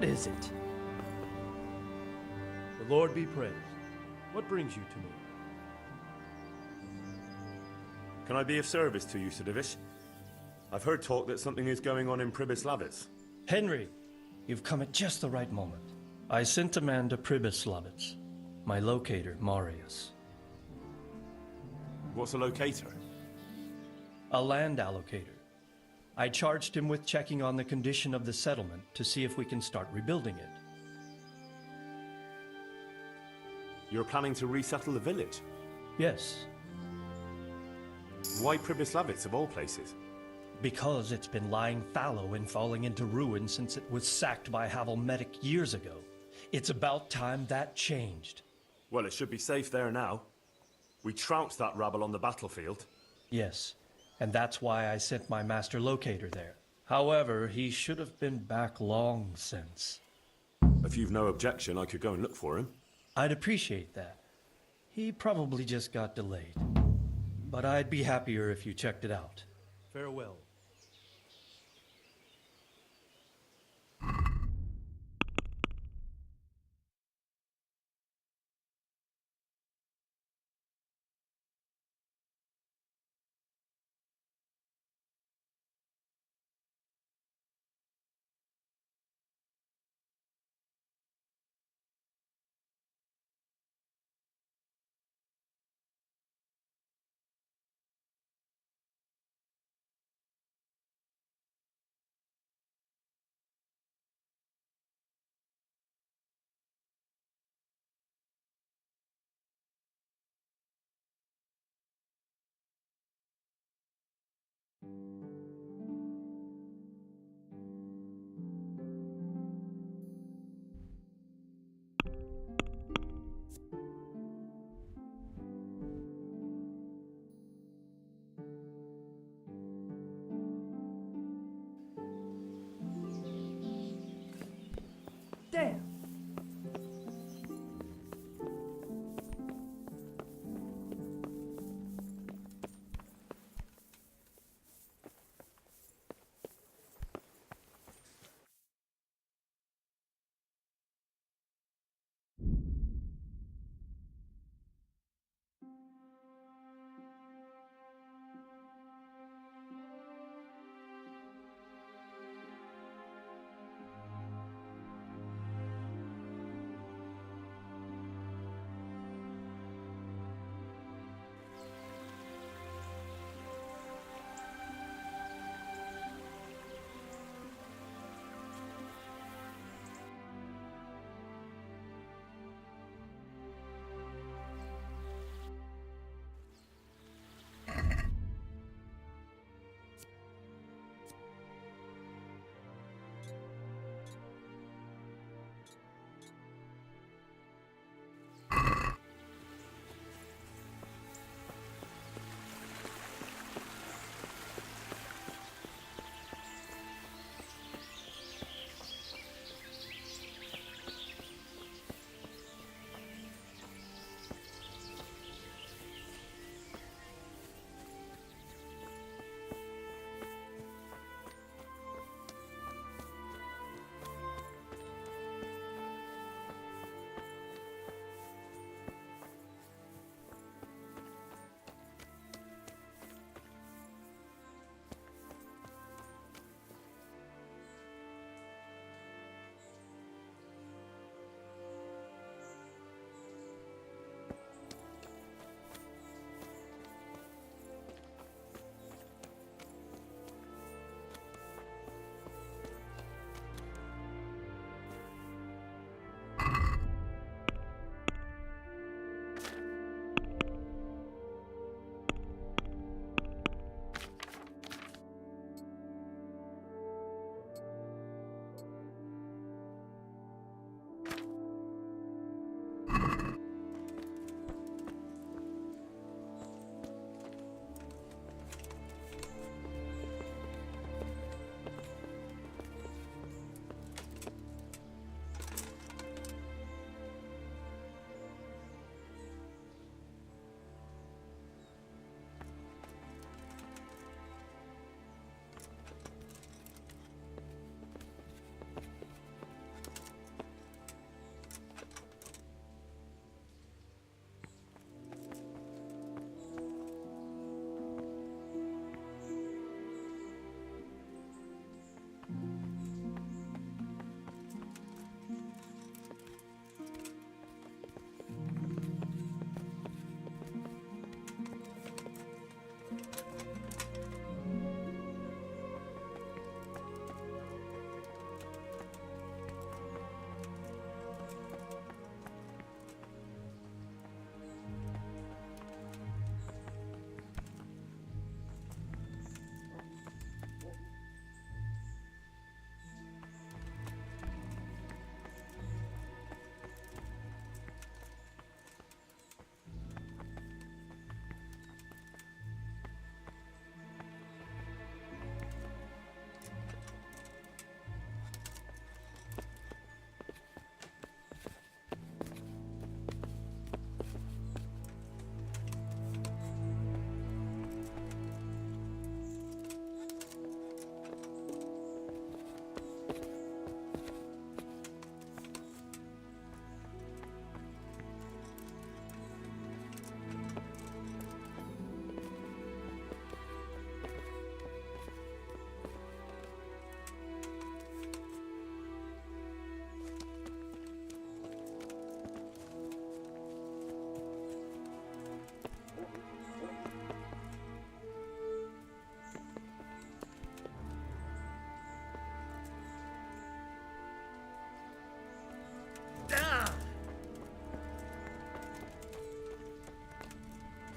What is it? The Lord be praised. What brings you to me? Can I be of service to you, Sir Divish? I've heard talk that something is going on in Pribyslavitz. Henry, you've come at just the right moment. I sent a man to Pribyslavitz. My locator, Marius. What's a locator? A land allocator. I charged him with checking on the condition of the settlement to see if we can start rebuilding it. You're planning to resettle the village? Yes, Why Pribyslavitz of all places? because it's been lying fallow and falling into ruin since it was sacked by Havelmetic years ago. It's about time that changed. Well, it should be safe there now. We trounced that rabble on the battlefield. Yes, and that's why I sent my master locator there. However, he should have been back long since. If you've no objection, I could go and look for him. I'd appreciate that. He probably just got delayed. But I'd be happier if you checked it out. Farewell. Damn.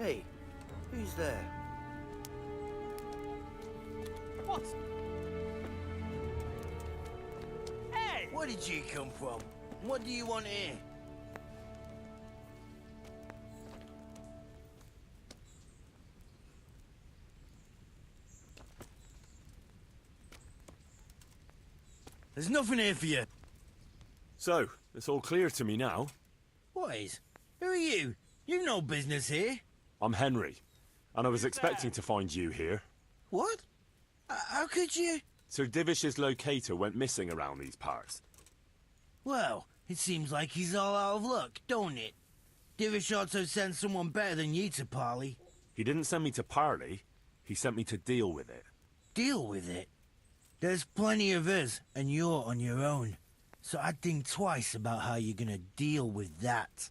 Hey, who's there? What? Hey! Where did you come from? What do you want here? There's nothing here for you. So, it's all clear to me now. Boys, who are you? You've no business here. I'm Henry, and I was expecting to find you here. What? How could you? Sir Divish's locator went missing around these parts. Well, it seems like he's all out of luck, don't it? Divish ought to send someone better than you to parley. He didn't send me to parley, he sent me to deal with it. Deal with it. There's plenty of us, and you're on your own. So I'd think twice about how you're gonna deal with that.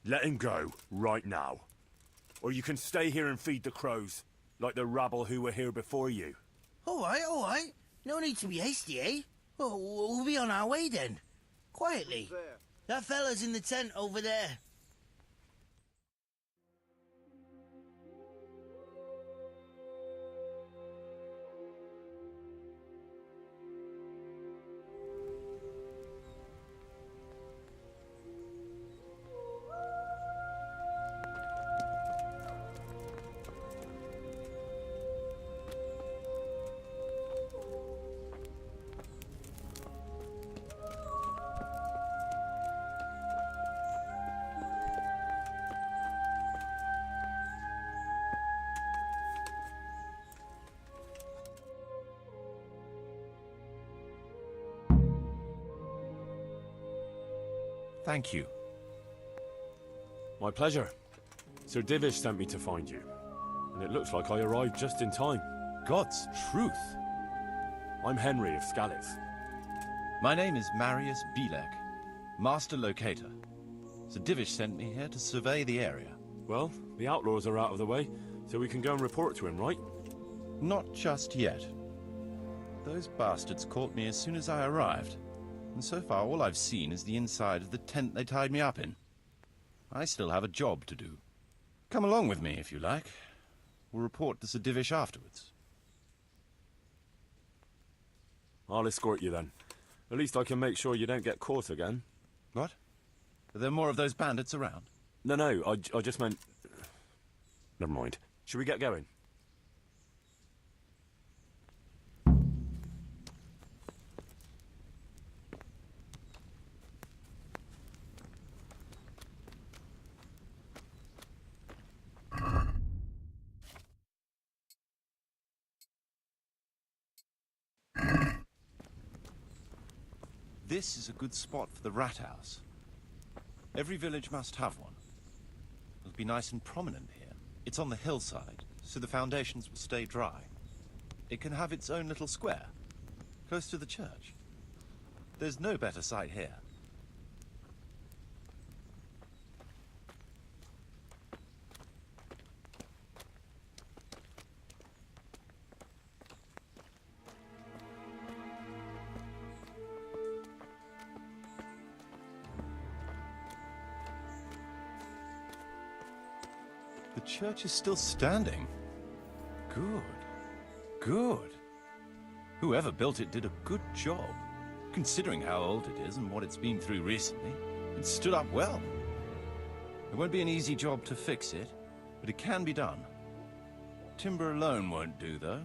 Let him go, right now. Or you can stay here and feed the crows, like the rabble who were here before you. All right. No need to be hasty, eh? Well, we'll be on our way then. Quietly. That fella's in the tent over there. Thank you. My pleasure. Sir Divish sent me to find you. And it looks like I arrived just in time. God's truth. I'm Henry of Scallis. My name is Marius Bielek, Master Locator. Sir Divish sent me here to survey the area. Well, the outlaws are out of the way, so we can go and report to him, right? Not just yet. Those bastards caught me as soon as I arrived. And so far all I've seen is the inside of the tent they tied me up in. I still have a job to do. Come along with me, if you like. We'll report to Sir Divish afterwards. I'll escort you then. At least I can make sure you don't get caught again. What? Are there more of those bandits around? No, I just meant... Never mind. Should we get going? This is a good spot for the rat house. Every village must have one. It'll be nice and prominent here. It's on the hillside, so the foundations will stay dry. It can have its own little square, close to the church. There's no better site here. The church is still standing. Good. Whoever built it did a good job. Considering how old it is and what it's been through recently, it stood up well. It won't be an easy job to fix it, but it can be done. Timber alone won't do, though.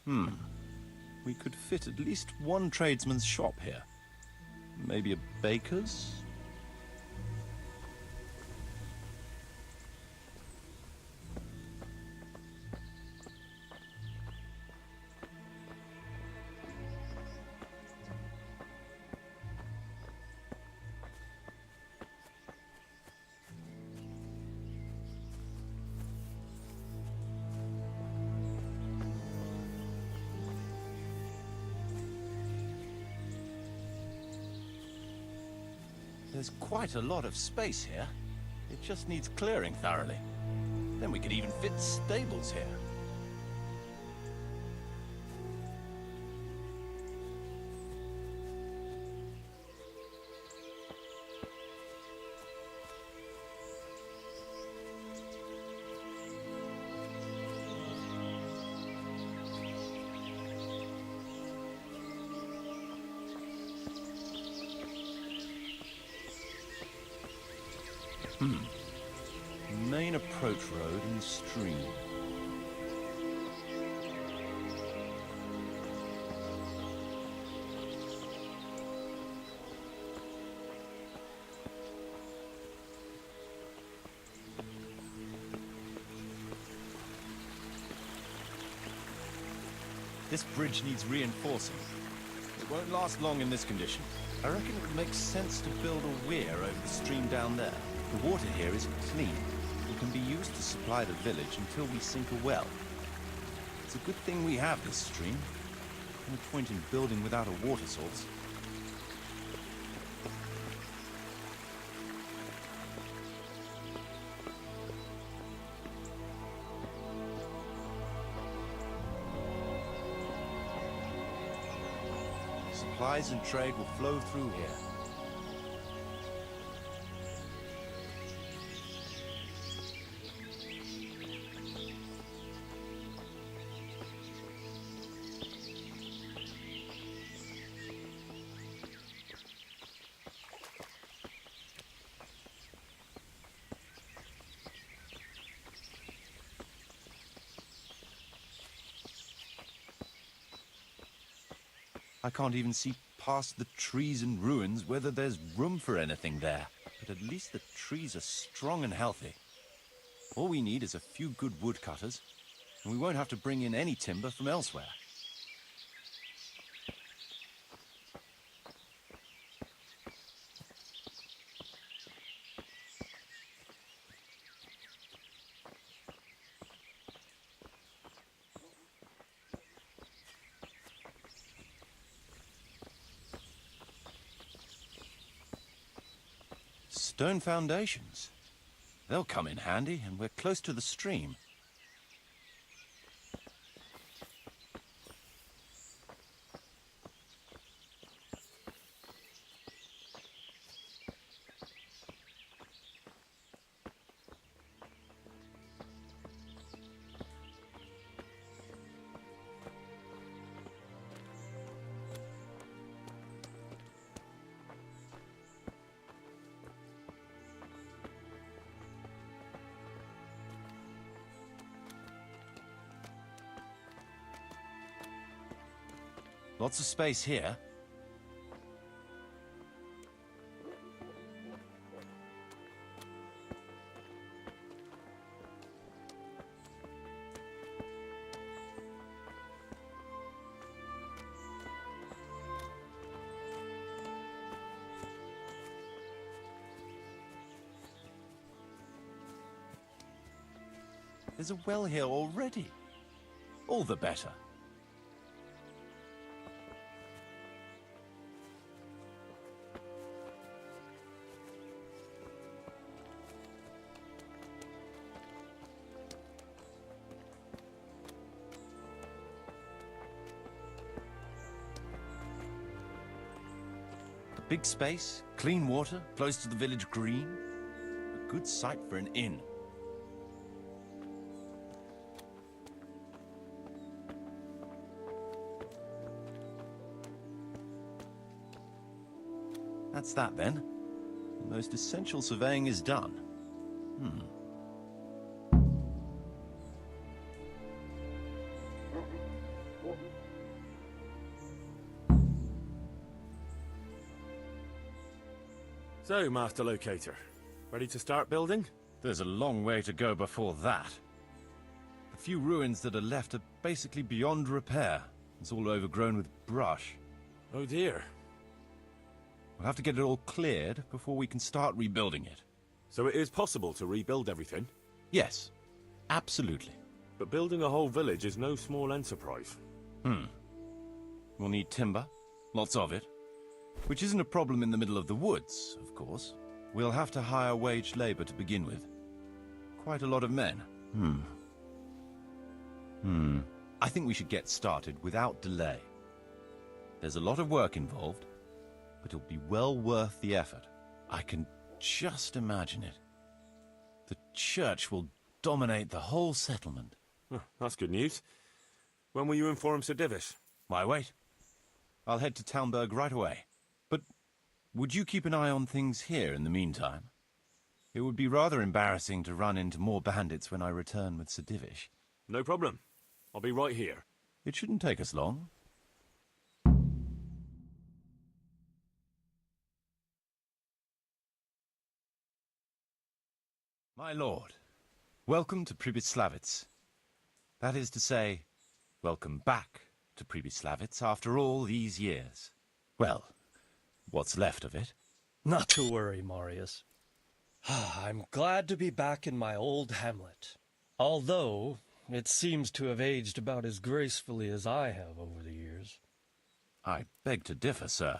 We could fit at least one tradesman's shop here. Maybe a baker's? There's quite a lot of space here. It just needs clearing thoroughly. Then we could even fit stables here. Main approach road and stream. This bridge needs reinforcing. It won't last long in this condition. I reckon it would make sense to build a weir over the stream down there. The water here is clean. It can be used to supply the village until we sink a well. It's a good thing we have this stream. No point in building without a water source. Supplies and trade will flow through here. I can't even see past the trees and ruins whether there's room for anything there. But at least the trees are strong and healthy. All we need is a few good woodcutters, and we won't have to bring in any timber from elsewhere. Stone foundations. They'll come in handy, and we're close to the stream. Lots of space here. There's a well here already. All the better. Big space, clean water, close to the village green. A good site for an inn. That's that then. The most essential surveying is done. So, Master Locator, ready to start building? There's a long way to go before that. The few ruins that are left are basically beyond repair. It's all overgrown with brush. Oh dear. We'll have to get it all cleared before we can start rebuilding it. So it is possible to rebuild everything? Yes, absolutely. But building a whole village is no small enterprise. We'll need timber, lots of it. Which isn't a problem in the middle of the woods, of course. We'll have to hire wage labor to begin with. Quite a lot of men. I think we should get started without delay. There's a lot of work involved, but it'll be well worth the effort. I can just imagine it. The church will dominate the whole settlement. Oh, that's good news. When will you inform Sir Divish? Why wait? I'll head to Talmberg right away. But would you keep an eye on things here in the meantime? It would be rather embarrassing to run into more bandits when I return with Sir Divish. No problem. I'll be right here. It shouldn't take us long. My lord, welcome to Pribyslavitz. That is to say, welcome back to Pribyslavitz after all these years. Well, what's left of it. Not to worry, Marius. I'm glad to be back in my old hamlet. Although, it seems to have aged about as gracefully as I have over the years. I beg to differ, sir.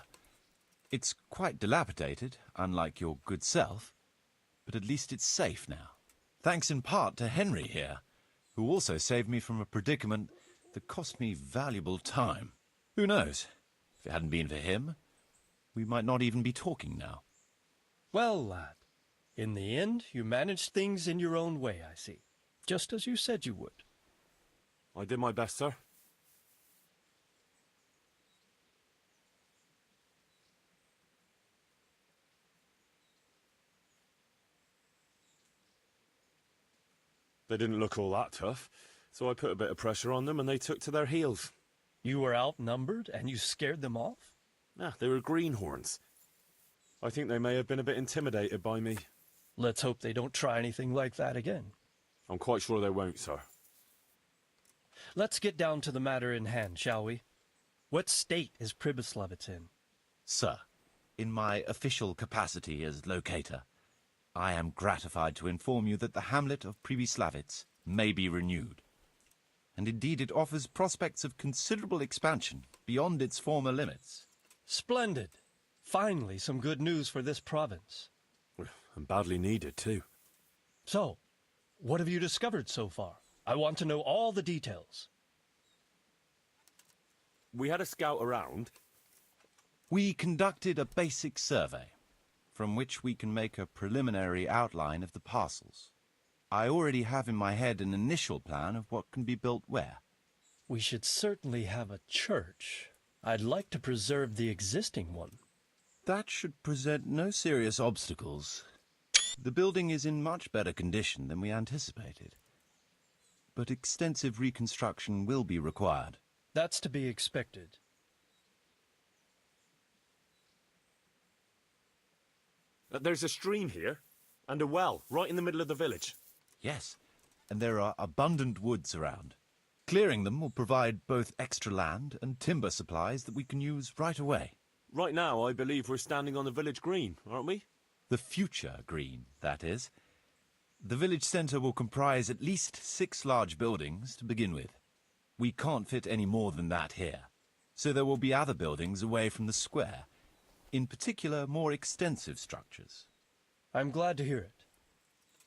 It's quite dilapidated, unlike your good self, but at least it's safe now. Thanks in part to Henry here, who also saved me from a predicament that cost me valuable time. Who knows? If it hadn't been for him, we might not even be talking now. Well, lad, in the end, you managed things in your own way, I see. Just as you said you would. I did my best, sir. They didn't look all that tough, so I put a bit of pressure on them and they took to their heels. You were outnumbered and you scared them off? Ah, they were greenhorns. I think they may have been a bit intimidated by me. Let's hope they don't try anything like that again. I'm quite sure they won't, sir. Let's get down to the matter in hand, shall we? What state is Pribyslavitz in? Sir, in my official capacity as locator, I am gratified to inform you that the hamlet of Pribyslavitz may be renewed. And indeed it offers prospects of considerable expansion beyond its former limits. Splendid. Finally, some good news for this province. And badly needed, too. So, what have you discovered so far? I want to know all the details. We had a scout around. We conducted a basic survey, from which we can make a preliminary outline of the parcels. I already have in my head an initial plan of what can be built where. We should certainly have a church. I'd like to preserve the existing one. That should present no serious obstacles. The building is in much better condition than we anticipated. But extensive reconstruction will be required. That's to be expected. There's a stream here, and a well, right in the middle of the village. Yes, and there are abundant woods around. Clearing them will provide both extra land and timber supplies that we can use right away. Right now, I believe we're standing on the village green, aren't we? The future green, that is. The village centre will comprise at least 6 large buildings to begin with. We can't fit any more than that here, so there will be other buildings away from the square, in particular more extensive structures. I'm glad to hear it.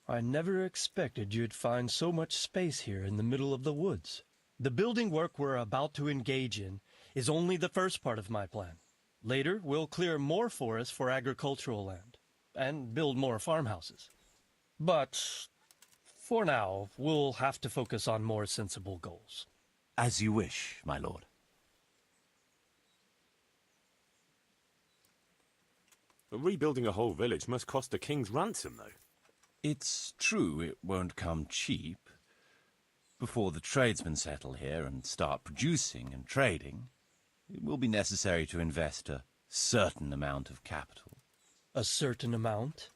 I never expected you'd find so much space here in the middle of the woods. The building work we're about to engage in is only the first part of my plan. Later, we'll clear more forests for agricultural land and build more farmhouses. But for now, we'll have to focus on more sensible goals. As you wish, my lord. But rebuilding a whole village must cost a king's ransom, though. It's true it won't come cheap. Before the tradesmen settle here and start producing and trading, it will be necessary to invest a certain amount of capital. A certain amount?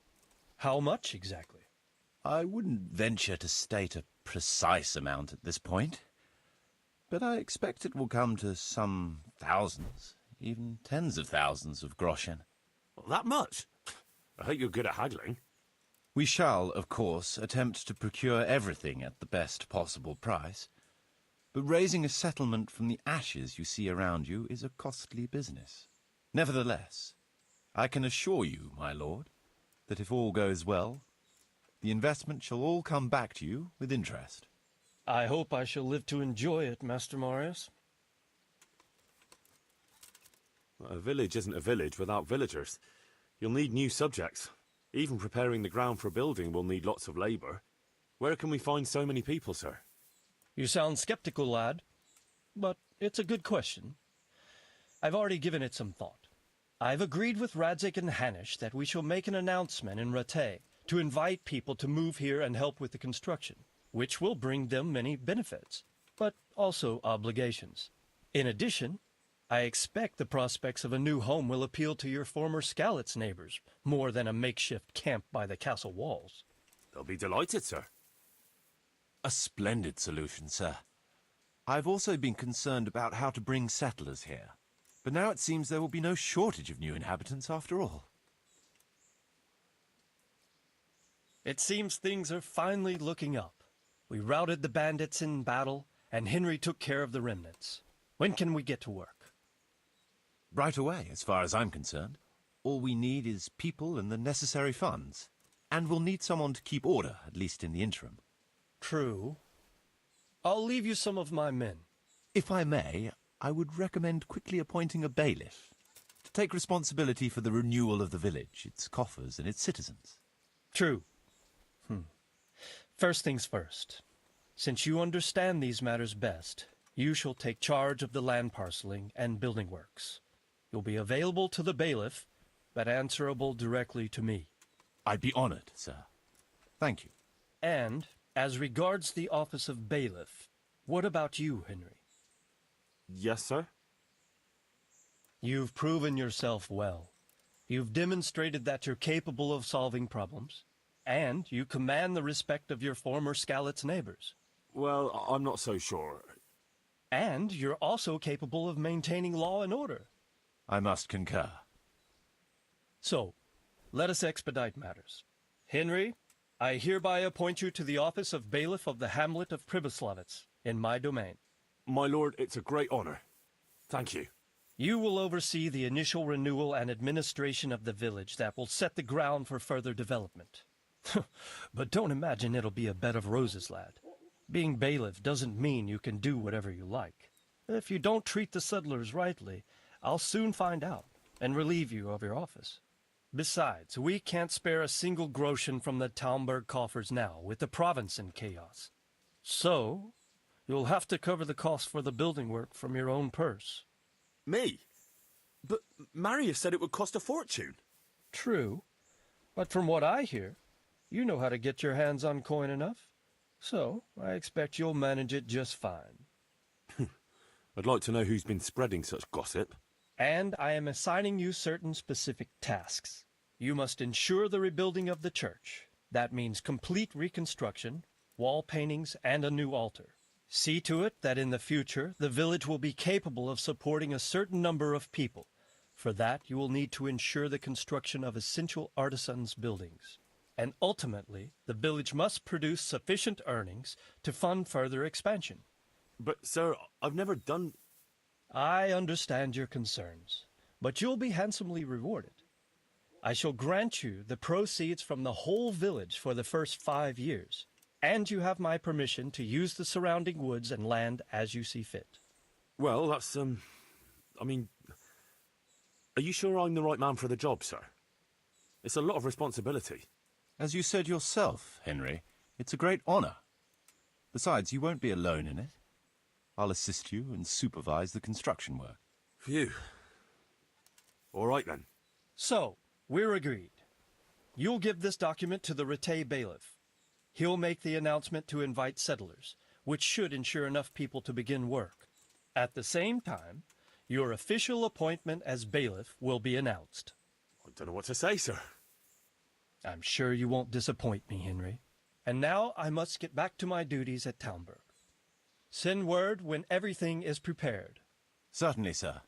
How much exactly? I wouldn't venture to state a precise amount at this point, but I expect it will come to some thousands, even tens of thousands of groschen. That much? I hope you're good at haggling. We shall, of course, attempt to procure everything at the best possible price, but raising a settlement from the ashes you see around you is a costly business. Nevertheless, I can assure you, my lord, that if all goes well, the investment shall all come back to you with interest. I hope I shall live to enjoy it, Master Marius. A village isn't a village without villagers. You'll need new subjects. Even preparing the ground for building will need lots of labour. Where can we find so many people, sir? You sound skeptical, lad. But it's a good question. I've already given it some thought. I've agreed with Radzik and Hanish that we shall make an announcement in Rattay to invite people to move here and help with the construction, which will bring them many benefits, but also obligations. In addition, I expect the prospects of a new home will appeal to your former Skalitz neighbors more than a makeshift camp by the castle walls. They'll be delighted, sir. A splendid solution, sir. I've also been concerned about how to bring settlers here, but now it seems there will be no shortage of new inhabitants after all. It seems things are finally looking up. We routed the bandits in battle, and Henry took care of the remnants. When can we get to work? Right away, as far as I'm concerned. All we need is people and the necessary funds. And we'll need someone to keep order, at least in the interim. True. I'll leave you some of my men. If I may, I would recommend quickly appointing a bailiff to take responsibility for the renewal of the village, its coffers and its citizens. True. First things first. Since you understand these matters best, you shall take charge of the land parceling and building works. You'll be available to the bailiff, but answerable directly to me. I'd be honored, sir. Thank you. And, as regards the office of bailiff, what about you, Henry? Yes, sir? You've proven yourself well. You've demonstrated that you're capable of solving problems, and you command the respect of your former Skalitz neighbors. Well, I'm not so sure. And you're also capable of maintaining law and order. I must concur. So, let us expedite matters. Henry, I hereby appoint you to the office of bailiff of the hamlet of Pribyslavitz, in my domain. My lord, it's a great honour. Thank you. You will oversee the initial renewal and administration of the village that will set the ground for further development. But don't imagine it'll be a bed of roses, lad. Being bailiff doesn't mean you can do whatever you like. If you don't treat the settlers rightly, I'll soon find out and relieve you of your office. Besides, we can't spare a single groschen from the Talmberg coffers now, with the province in chaos. So, you'll have to cover the cost for the building work from your own purse. Me? But Marius said it would cost a fortune. True, but from what I hear, you know how to get your hands on coin enough. So, I expect you'll manage it just fine. I'd like to know who's been spreading such gossip. And I am assigning you certain specific tasks. You must ensure the rebuilding of the church. That means complete reconstruction, wall paintings, and a new altar. See to it that in the future, the village will be capable of supporting a certain number of people. For that, you will need to ensure the construction of essential artisans' buildings. And ultimately, the village must produce sufficient earnings to fund further expansion. But, sir, I've never done... I understand your concerns, but you'll be handsomely rewarded. I shall grant you the proceeds from the whole village for the first 5 years, and you have my permission to use the surrounding woods and land as you see fit. Well, that's, I mean... Are you sure I'm the right man for the job, sir? It's a lot of responsibility. As you said yourself, Henry, it's a great honor. Besides, you won't be alone in it. I'll assist you and supervise the construction work. Phew. All right, then. So, we're agreed. You'll give this document to the Rattay bailiff. He'll make the announcement to invite settlers, which should ensure enough people to begin work. At the same time, your official appointment as bailiff will be announced. Don't know what to say, sir. I'm sure you won't disappoint me, Henry. And now I must get back to my duties at Townburg. Send word when everything is prepared. Certainly, sir.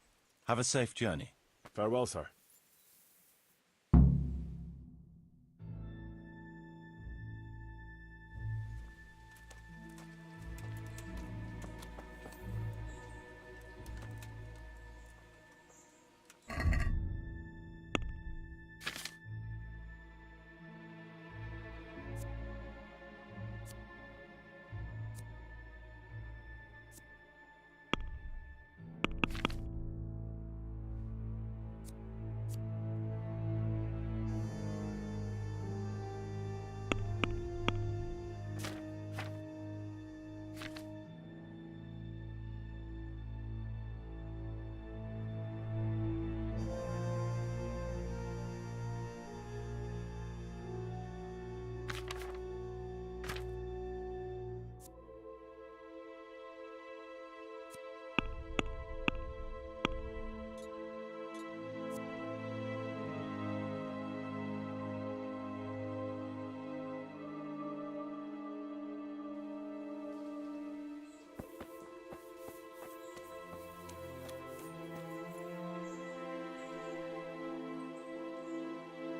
Have a safe journey. Farewell, sir.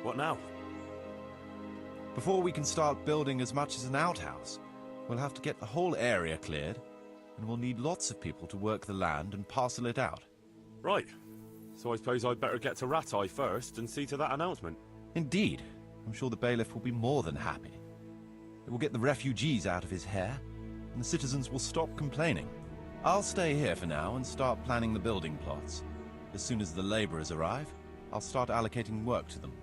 What now? Before we can start building as much as an outhouse, we'll have to get the whole area cleared, and we'll need lots of people to work the land and parcel it out. Right. So I suppose I'd better get to Ratai first and see to that announcement. Indeed. I'm sure the bailiff will be more than happy. It will get the refugees out of his hair, and the citizens will stop complaining. I'll stay here for now and start planning the building plots. As soon as the labourers arrive, I'll start allocating work to them.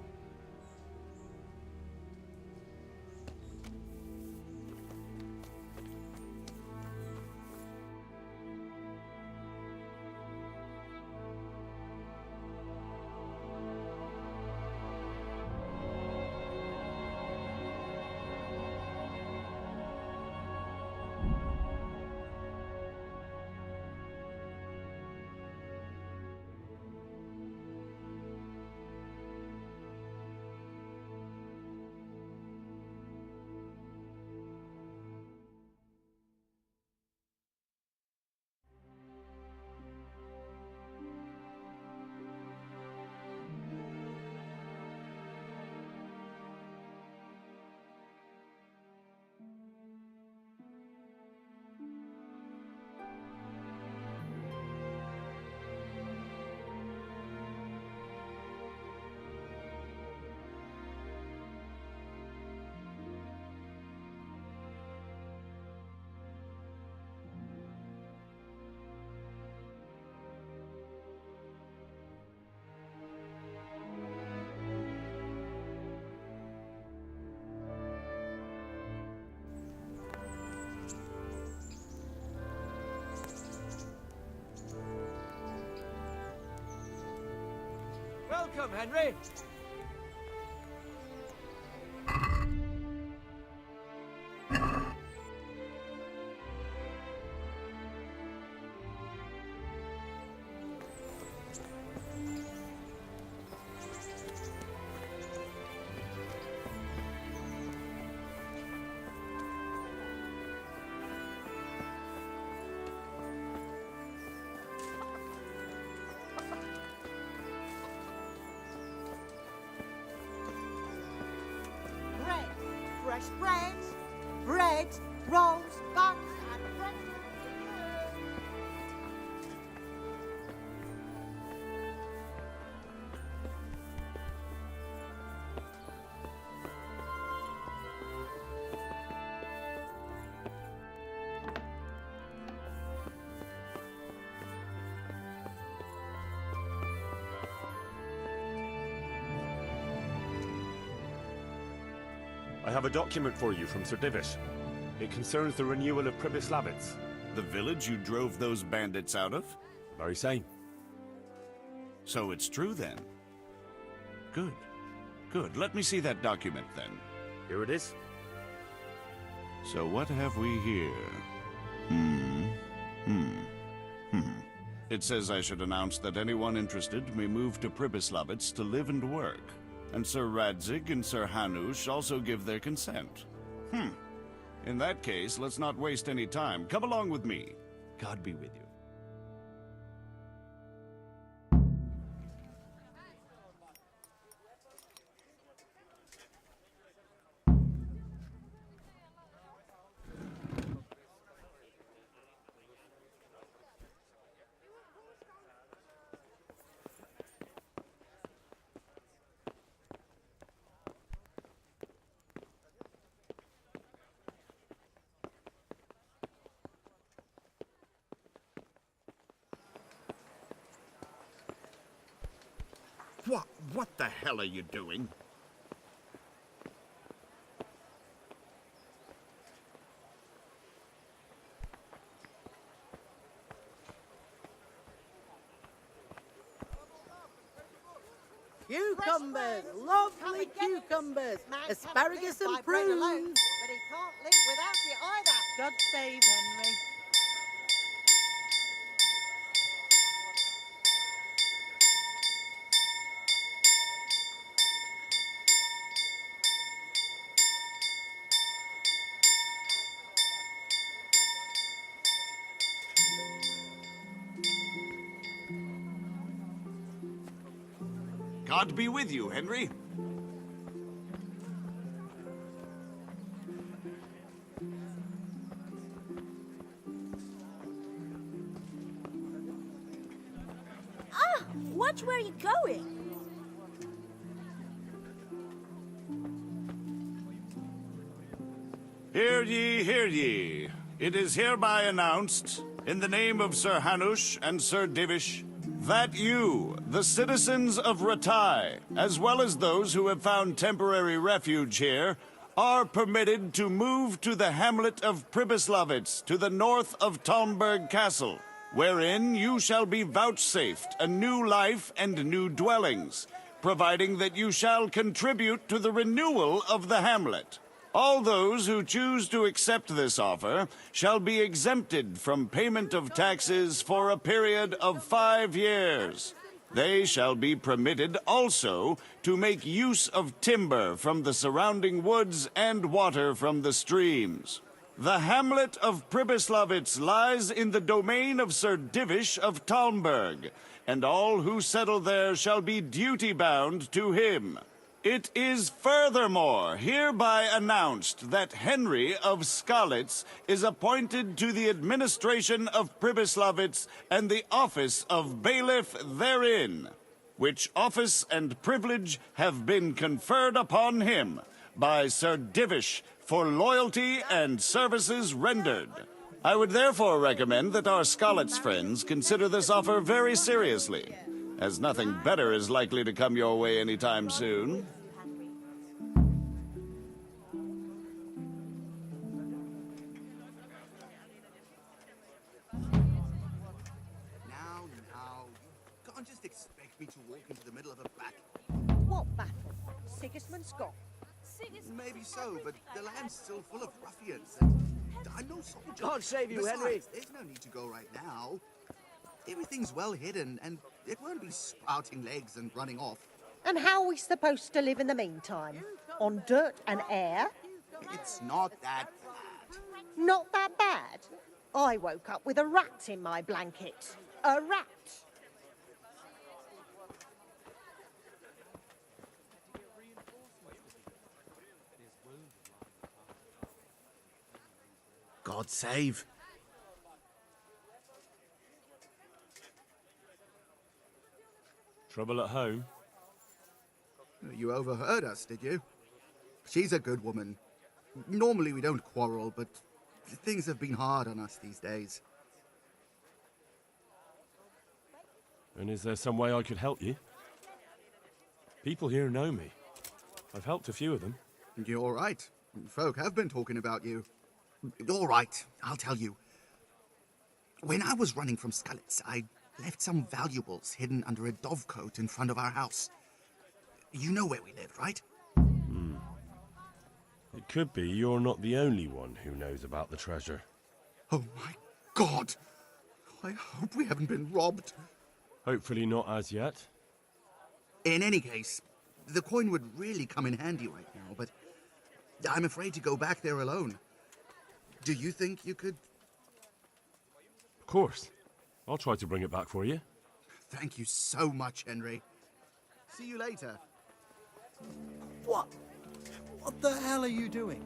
Welcome, Henry. Fresh bread, rolls, buns, and bread. I have a document for you from Sir Divish. It concerns the renewal of Pribyslavitz. The village you drove those bandits out of? Very same. So it's true then? Good. Good. Let me see that document then. Here it is. So what have we here? It says I should announce that anyone interested may move to Pribyslavitz to live and work. And Sir Radzig and Sir Hanush also give their consent. In that case, let's not waste any time. Come along with me. God be with you. What the hell are you doing? Cucumbers, lovely cucumbers, asparagus and prunes. But he can't live without it either. God save Henry. God be with you, Henry. Watch where you're going. Hear ye, hear ye. It is hereby announced, in the name of Sir Hanush and Sir Divish, that you, the citizens of Ratai, as well as those who have found temporary refuge here, are permitted to move to the hamlet of Pribyslavitz to the north of Talmberg Castle, wherein you shall be vouchsafed a new life and new dwellings, providing that you shall contribute to the renewal of the hamlet. All those who choose to accept this offer shall be exempted from payment of taxes for a period of 5 years. They shall be permitted also to make use of timber from the surrounding woods and water from the streams. The hamlet of Pribyslavitz lies in the domain of Sir Divish of Talmberg, and all who settle there shall be duty-bound to him. It is furthermore hereby announced that Henry of Skalitz is appointed to the administration of Pribyslavitz and the office of bailiff therein, which office and privilege have been conferred upon him by Sir Divish for loyalty and services rendered. I would therefore recommend that our Skalitz friends consider this offer very seriously, as nothing better is likely to come your way anytime soon. Now, you can't just expect me to walk into the middle of a battle. What battle? Sigismund Scott? Maybe so, but the land's still full of ruffians, and I'm no soldier. God save you, Besides, Henry. There's no need to go right now. Everything's well hidden, and it won't be sprouting legs and running off. And how are we supposed to live in the meantime? On dirt and air? It's not that bad. Not that bad. I woke up with a rat in my blanket. A rat. God save. Trouble at home? You overheard us, did you? She's a good woman. Normally we don't quarrel, but things have been hard on us these days. And is there some way I could help you? People here know me. I've helped a few of them. You're right. Folk have been talking about you. All right, I'll tell you. When I was running from Skalitz, I left some valuables hidden under a dovecote in front of our house. You know where we live, right? It could be you're not the only one who knows about the treasure. Oh my God! I hope we haven't been robbed. Hopefully not as yet. In any case, the coin would really come in handy right now, but I'm afraid to go back there alone. Do you think you could? Of course. I'll try to bring it back for you. Thank you so much, Henry. See you later. What? What the hell are you doing?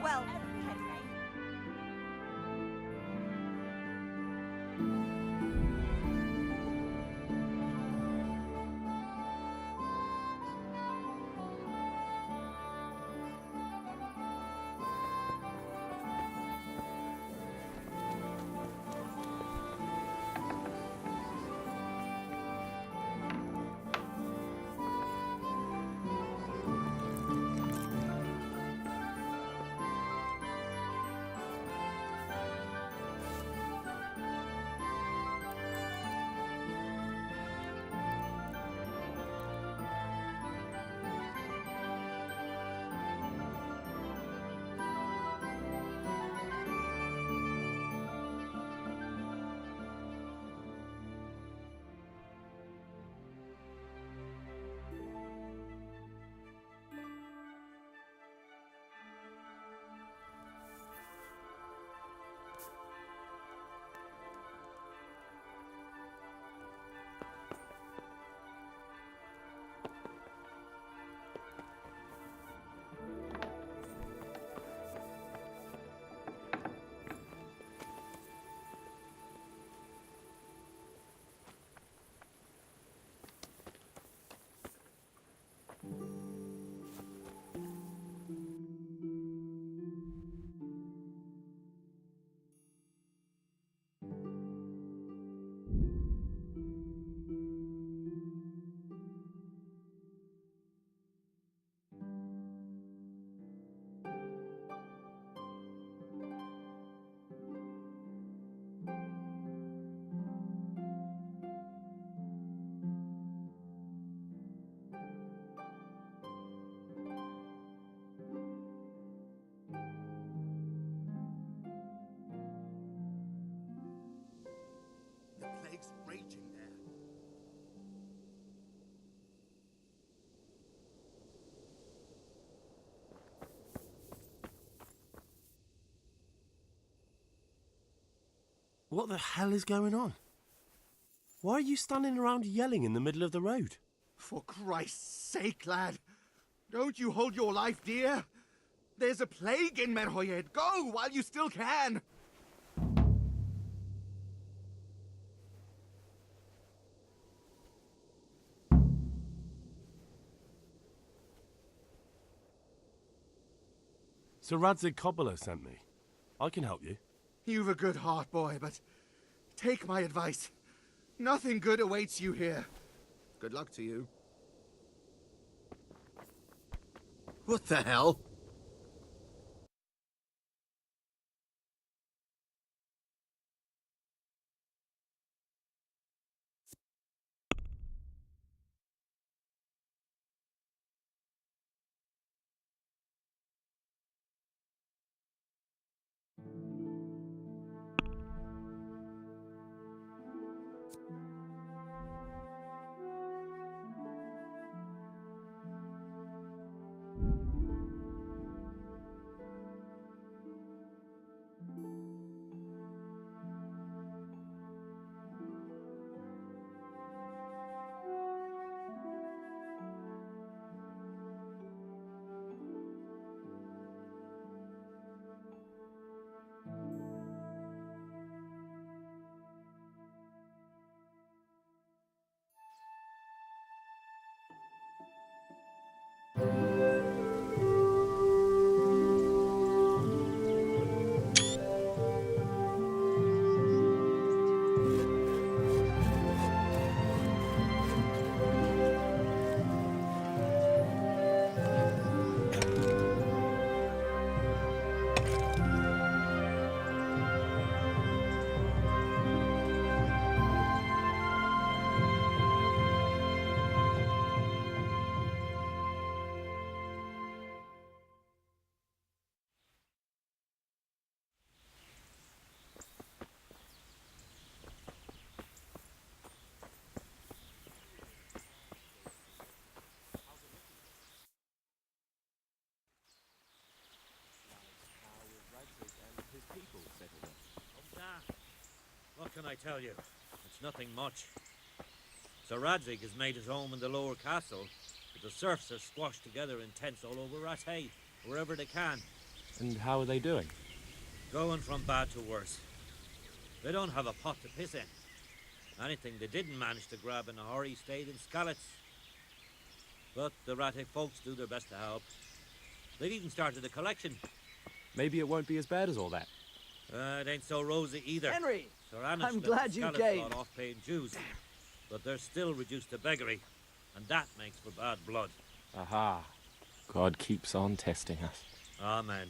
Well, The plague's raging there. What the hell is going on? Why are you standing around yelling in the middle of the road? For Christ's sake, lad. Don't you hold your life dear? There's a plague in Merhoyed. Go while you still can. Sir Radzig Kobyla sent me. I can help you. You've a good heart, boy, but take my advice. Nothing good awaits you here. Good luck to you. What the hell? What can I tell you? It's nothing much. Sir Radzig has made his home in the lower castle, but the serfs are squashed together in tents all over Rattay, wherever they can. And how are they doing? Going from bad to worse. They don't have a pot to piss in. Anything they didn't manage to grab in a hurry stayed in Skalitz. But the Rattay folks do their best to help. They've even started a collection. Maybe it won't be as bad as all that. It ain't so rosy either. Henry, Sir Anish I'm let glad the you Skalitz came. lot off paying dues, but they're still reduced to beggary, and that makes for bad blood. Aha. God keeps on testing us. Amen.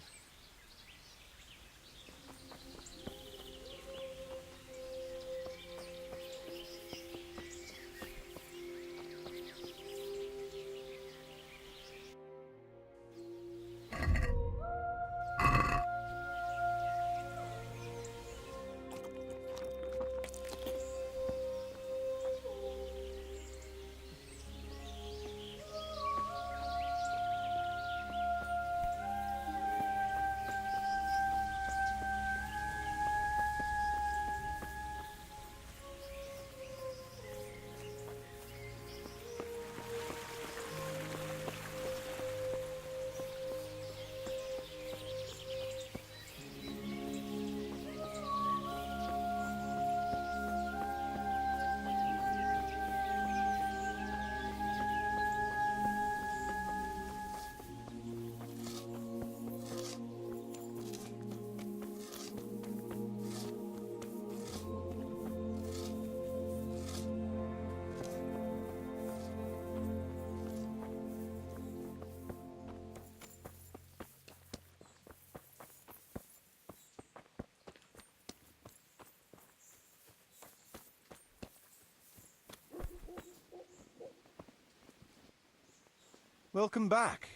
Welcome back.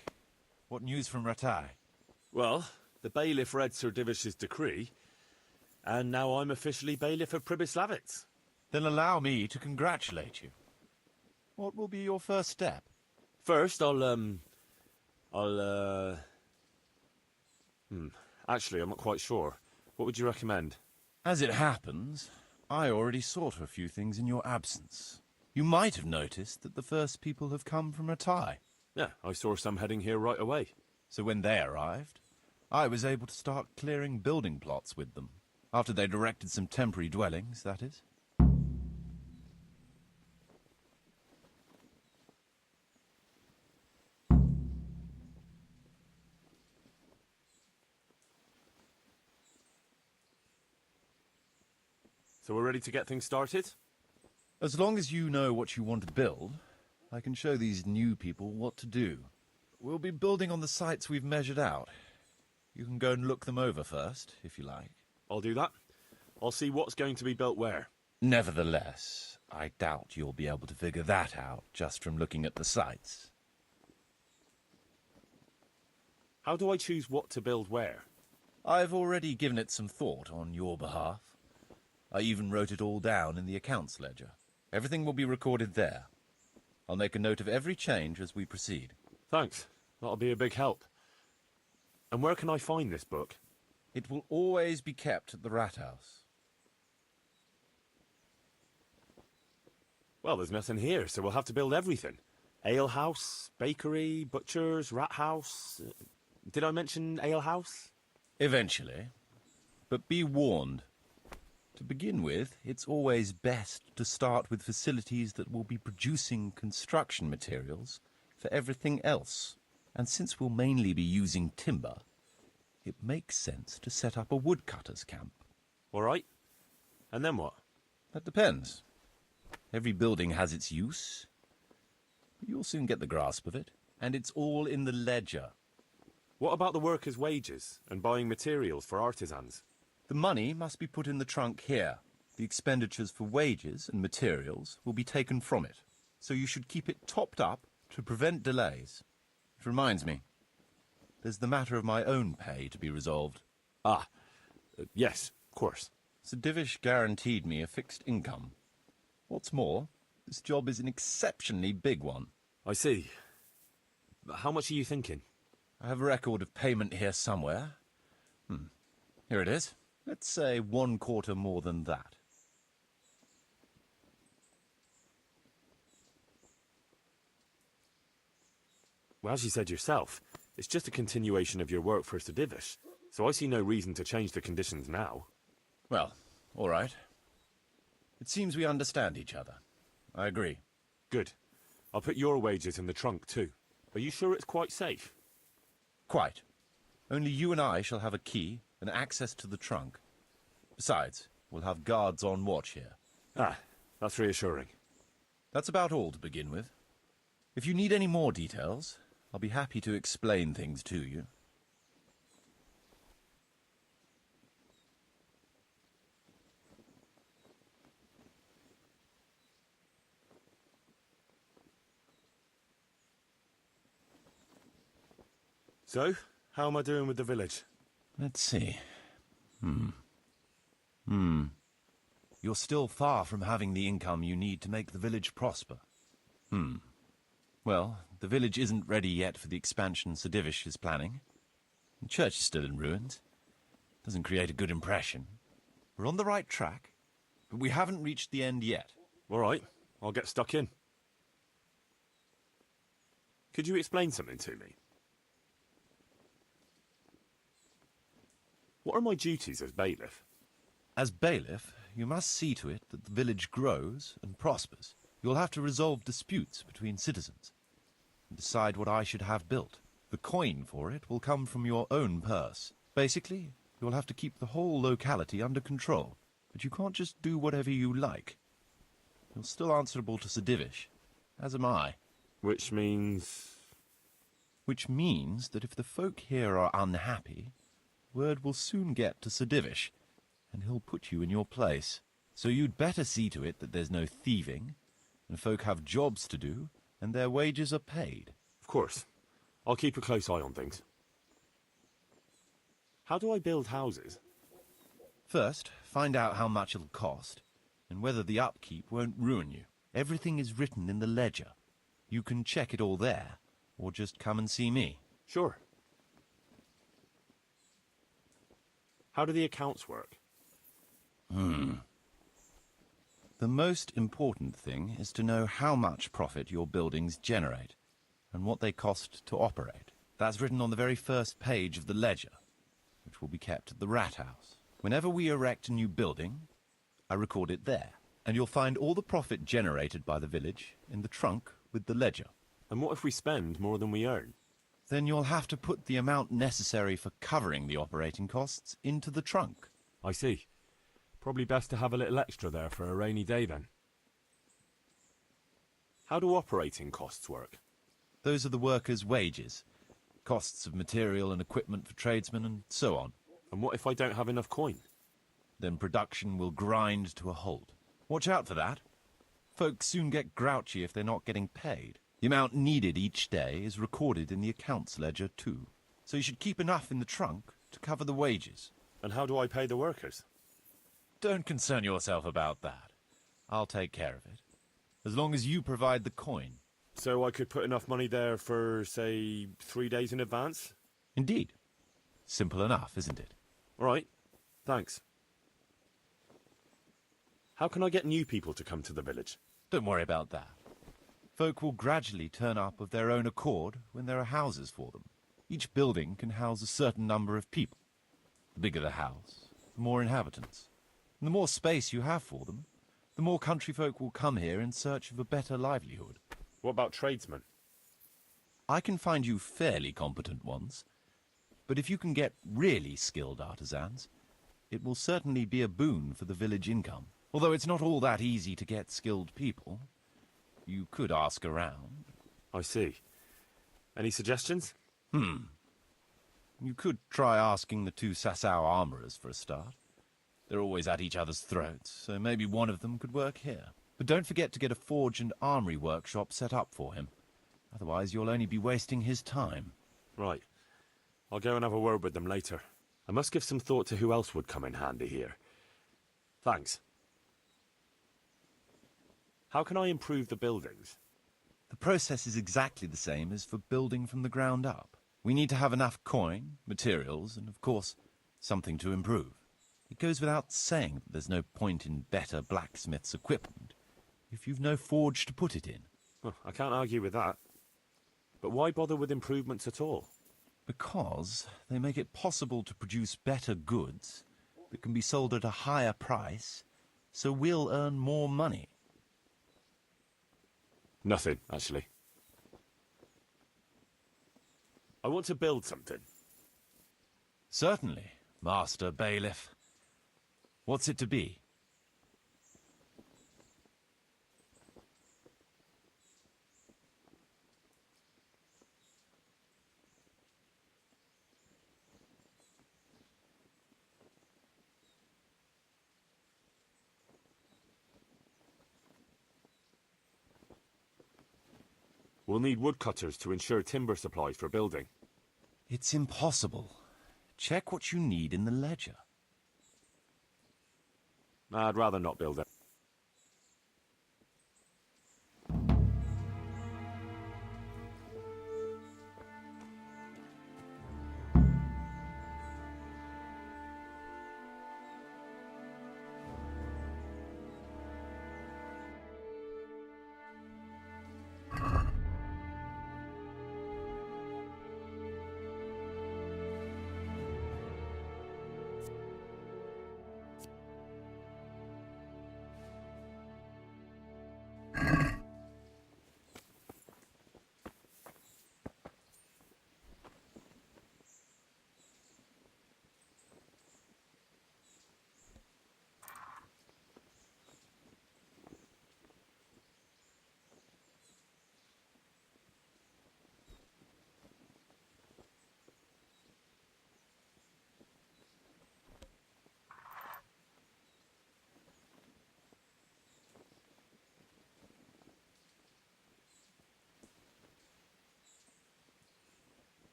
What news from Rattay? Well, the bailiff read Sir Divish's decree, and now I'm officially bailiff of Pribyslavitz. Then allow me to congratulate you. What will be your first step? First, actually, I'm not quite sure. What would you recommend? As it happens, I already saw to a few things in your absence. You might have noticed that the first people have come from Rattay. Yeah, I saw some heading here right away. So when they arrived, I was able to start clearing building plots with them. After they'd erected some temporary dwellings, that is. So we're ready to get things started? As long as you know what you want to build, I can show these new people what to do. We'll be building on the sites we've measured out. You can go and look them over first, if you like. I'll do that. I'll see what's going to be built where. Nevertheless, I doubt you'll be able to figure that out just from looking at the sites. How do I choose what to build where? I've already given it some thought on your behalf. I even wrote it all down in the accounts ledger. Everything will be recorded there. I'll make a note of every change as we proceed. Thanks. That'll be a big help. And where can I find this book? It will always be kept at the rat house. Well, there's nothing here, so we'll have to build everything. Ale house, bakery, butchers, rat house. Did I mention ale house? Eventually. But be warned. To begin with, it's always best to start with facilities that will be producing construction materials for everything else. And since we'll mainly be using timber, it makes sense to set up a woodcutter's camp. All right. And then what? That depends. Every building has its use. But you'll soon get the grasp of it, and it's all in the ledger. What about the workers' wages and buying materials for artisans? The money must be put in the trunk here. The expenditures for wages and materials will be taken from it. So you should keep it topped up to prevent delays. It reminds me, there's the matter of my own pay to be resolved. Yes, of course. Sir Divish guaranteed me a fixed income. What's more, this job is an exceptionally big one. I see. How much are you thinking? I have a record of payment here somewhere. Here it is. Let's say 1/4 more than that. Well, as you said yourself, it's just a continuation of your work for Sir Divish, so I see no reason to change the conditions now. Well, all right. It seems we understand each other. I agree. Good. I'll put your wages in the trunk, too. Are you sure it's quite safe? Quite. Only you and I shall have a key and access to the trunk. Besides, we'll have guards on watch here. Ah, that's reassuring. That's about all to begin with. If you need any more details, I'll be happy to explain things to you. So, how am I doing with the village? Let's see. You're still far from having the income you need to make the village prosper. Well, the village isn't ready yet for the expansion Sir Divish is planning. The church is still in ruins. Doesn't create a good impression. We're on the right track, but we haven't reached the end yet. All right, I'll get stuck in. Could you explain something to me? What are my duties as bailiff? As bailiff, you must see to it that the village grows and prospers. You'll have to resolve disputes between citizens and decide what I should have built. The coin for it will come from your own purse. Basically, you'll have to keep the whole locality under control, but you can't just do whatever you like. You're still answerable to Sir Divish, as am I. Which means... Which means that if the folk here are unhappy, word will soon get to Sir Divish, and he'll put you in your place. So you'd better see to it that there's no thieving, and folk have jobs to do, and their wages are paid. Of course. I'll keep a close eye on things. How do I build houses? First, find out how much it'll cost, and whether the upkeep won't ruin you. Everything is written in the ledger. You can check it all there, or just come and see me. Sure. How do the accounts work? The most important thing is to know how much profit your buildings generate, and what they cost to operate. That's written on the very first page of the ledger, which will be kept at the rat house. Whenever we erect a new building, I record it there, and you'll find all the profit generated by the village in the trunk with the ledger. And what if we spend more than we earn? Then you'll have to put the amount necessary for covering the operating costs into the trunk. I see. Probably best to have a little extra there for a rainy day then. How do operating costs work? Those are the workers' wages, costs of material and equipment for tradesmen, and so on. And what if I don't have enough coin? Then production will grind to a halt. Watch out for that. Folks soon get grouchy if they're not getting paid. The amount needed each day is recorded in the accounts ledger too. So you should keep enough in the trunk to cover the wages. And how do I pay the workers? Don't concern yourself about that. I'll take care of it. As long as you provide the coin. So I could put enough money there for, say, 3 days in advance? Indeed. Simple enough, isn't it? All right. Thanks. How can I get new people to come to the village? Don't worry about that. Folk will gradually turn up of their own accord when there are houses for them. Each building can house a certain number of people. The bigger the house, the more inhabitants. And the more space you have for them, the more country folk will come here in search of a better livelihood. What about tradesmen? I can find you fairly competent ones, but if you can get really skilled artisans, it will certainly be a boon for the village income. Although it's not all that easy to get skilled people. You could ask around. I see. Any suggestions? You could try asking the 2 Sasau armourers for a start. They're always at each other's throats, so maybe one of them could work here. But don't forget to get a forge and armoury workshop set up for him. Otherwise you'll only be wasting his time. Right. I'll go and have a word with them later. I must give some thought to who else would come in handy here. Thanks. How can I improve the buildings? The process is exactly the same as for building from the ground up. We need to have enough coin, materials, and of course, something to improve. It goes without saying that there's no point in better blacksmith's equipment if you've no forge to put it in. Well, I can't argue with that. But why bother with improvements at all? Because they make it possible to produce better goods that can be sold at a higher price, so we'll earn more money. Nothing, actually. I want to build something. Certainly, Master Bailiff. What's it to be? We'll need woodcutters to ensure timber supplies for building. It's impossible. Check what you need in the ledger. I'd rather not build it.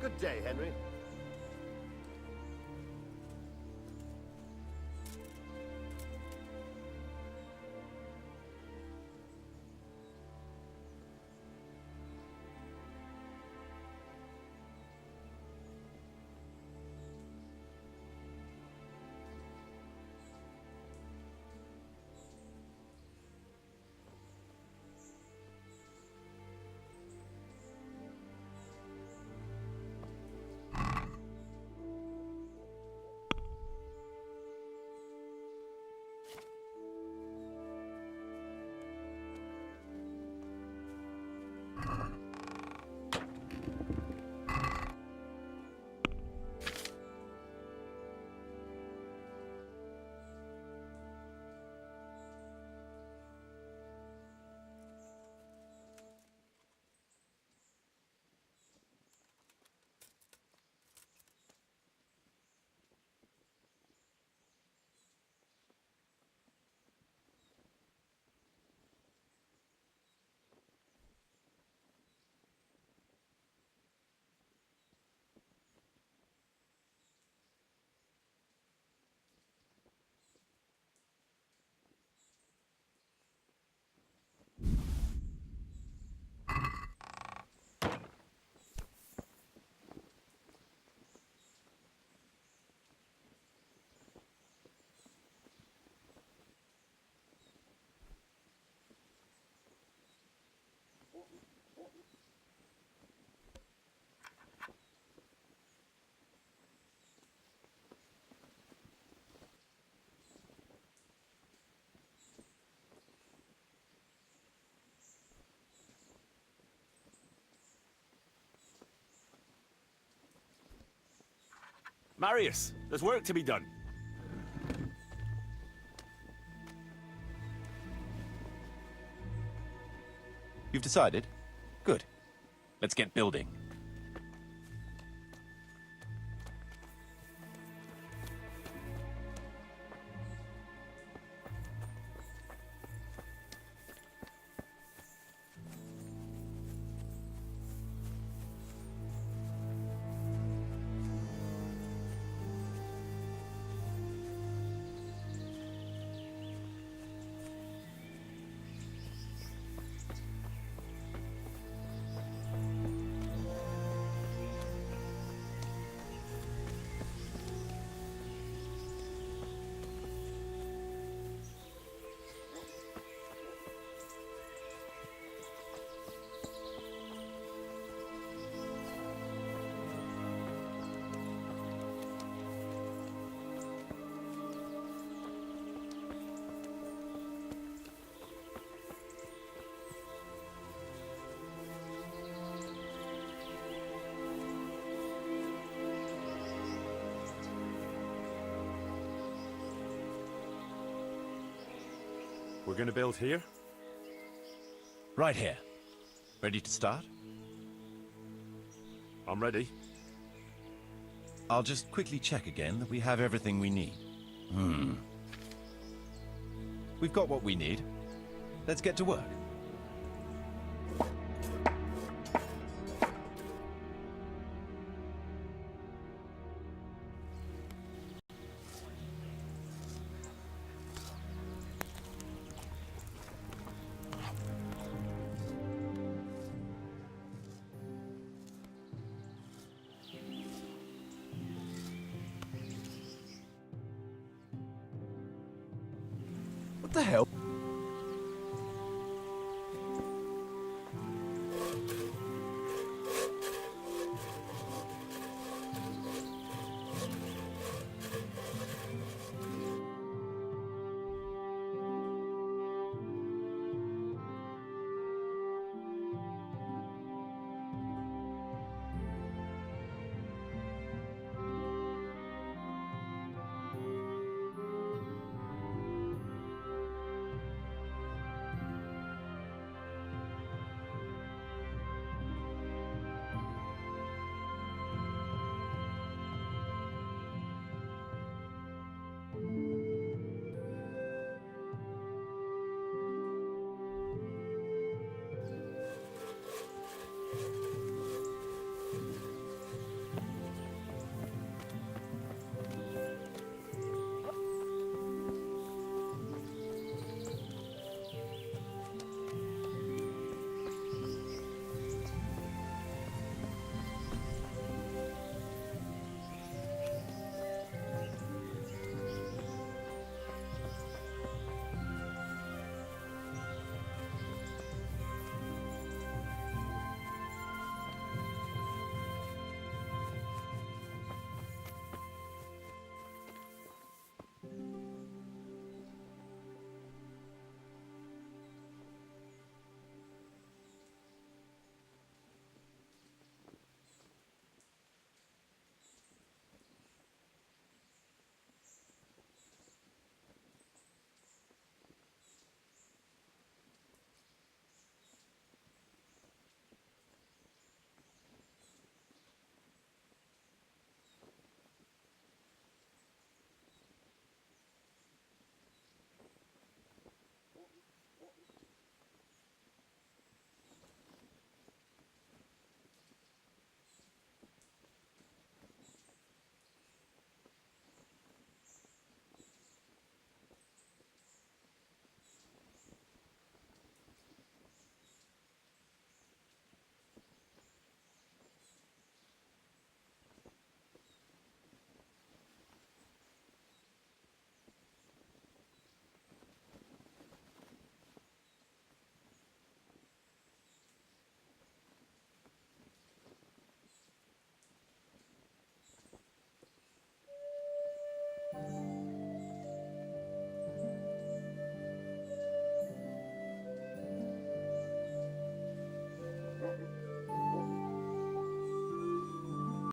Good day, Henry. Marius, there's work to be done. You've decided? Good. Let's get building. We're gonna build here? Right here. Ready to start? I'm ready. I'll just quickly check again that we have everything we need. We've got what we need. Let's get to work. What the hell?